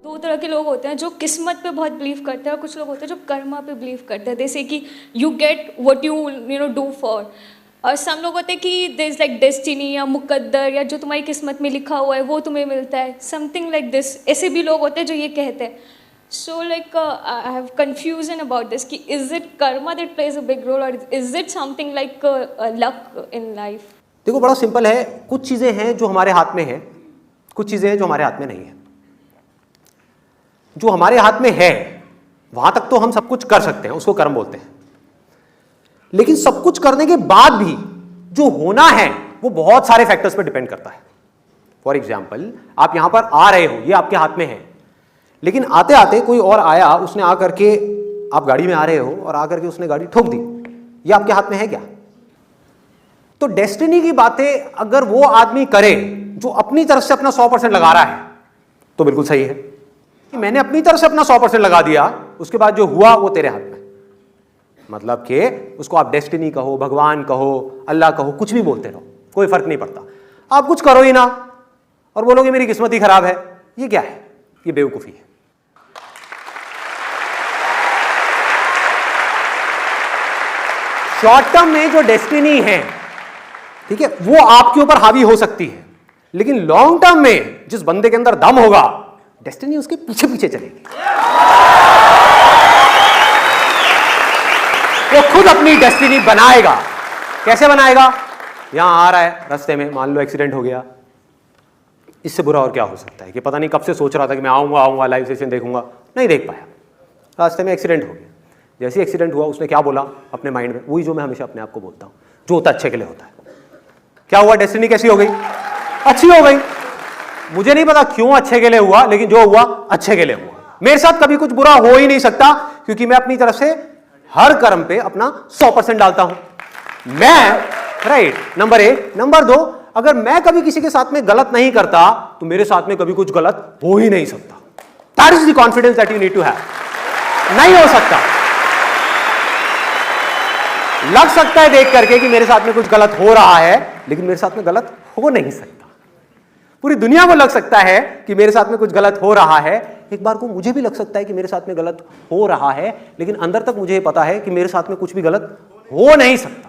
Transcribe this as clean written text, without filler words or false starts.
दो तरह के लोग होते हैं जो किस्मत पे बहुत बिलीव करते हैं और कुछ लोग होते हैं जो कर्मा पे बिलीव करते हैं। जैसे कि you get what you do for. और सम लोग होते हैं कि देयर इज लाइक डेस्टिनी या मुकद्दर या जो तुम्हारी किस्मत में लिखा हुआ है वो तुम्हें मिलता है, समथिंग लाइक दिस। ऐसे भी लोग होते हैं जो ये कहते हैं। So like I have confusion about this कि is it karma that plays a big role or is it something like luck in life. देखो बड़ा सिंपल है, कुछ चीजें हैं जो हमारे हाथ में है, कुछ चीजें हैं जो हमारे हाथ में नहीं है। जो हमारे हाथ में है वहां तक तो हम सब कुछ कर सकते हैं, उसको कर्म बोलते हैं। लेकिन सब कुछ करने के बाद भी जो होना है वो बहुत सारे फैक्टर्स पर डिपेंड करता है। फॉर एग्जाम्पल, आप यहां पर आ रहे हो, ये आपके हाथ में है, लेकिन आते आते कोई और आया, उसने आकर के, आप गाड़ी में आ रहे हो और आकर के उसने गाड़ी ठोक दी, ये आपके हाथ में है क्या? तो डेस्टिनी की बातें अगर वो आदमी करे जो अपनी तरफ से अपना 100% लगा रहा है तो बिल्कुल सही है कि मैंने अपनी तरफ से अपना 100% लगा दिया, उसके बाद जो हुआ वो तेरे हाथ में। मतलब कि उसको आप डेस्टिनी कहो, भगवान कहो, अल्लाह कहो, कुछ भी बोलते रहो, कोई फर्क नहीं पड़ता। आप कुछ करो ही ना और बोलोगे मेरी किस्मत ही खराब है, ये क्या है? ये बेवकूफी है। शॉर्ट टर्म में जो डेस्टिनी है, ठीक है, वो आपके ऊपर हावी हो सकती है, लेकिन लॉन्ग टर्म में जिस बंदे के अंदर दम होगा, डेस्टिनी उसके पीछे पीछे चलेगी। वो खुद अपनी डेस्टिनी बनाएगा। कैसे बनाएगा? यहां आ रहा है, रास्ते में मान लो एक्सीडेंट हो गया, इससे बुरा और क्या हो सकता है कि पता नहीं कब से सोच रहा था कि मैं आऊंगा लाइव सेशन देखूंगा, नहीं देख पाया, रास्ते में एक्सीडेंट हो गया। जैसे एक्सीडेंट हुआ उसने क्या बोला अपने माइंड में? वही जो मैं हमेशा अपने आप को बोलता हूं, जो होता अच्छे के लिए होता है। क्या हुआ? डेस्टिनी कैसी हो गई? अच्छी हो गई। मुझे नहीं पता क्यों अच्छे के लिए हुआ, लेकिन जो हुआ अच्छे के लिए हुआ। मेरे साथ कभी कुछ बुरा हो ही नहीं सकता, क्योंकि मैं अपनी तरफ से हर कर्म पे अपना 100% डालता हूं। मैं राइट, नंबर 1। नंबर 2, अगर मैं कभी किसी के साथ में गलत नहीं करता तो मेरे साथ में कभी कुछ गलत हो ही नहीं सकता। That is the confidence that you need to have. नहीं हो सकता। लग सकता है देख करके कि मेरे साथ में कुछ गलत हो रहा है, लेकिन मेरे साथ में गलत हो नहीं सकता। पूरी दुनिया को लग सकता है कि मेरे साथ में कुछ गलत हो रहा है, एक बार को मुझे भी लग सकता है कि मेरे साथ में गलत हो रहा है, लेकिन अंदर तक मुझे पता है कि मेरे साथ में कुछ भी गलत हो नहीं सकता।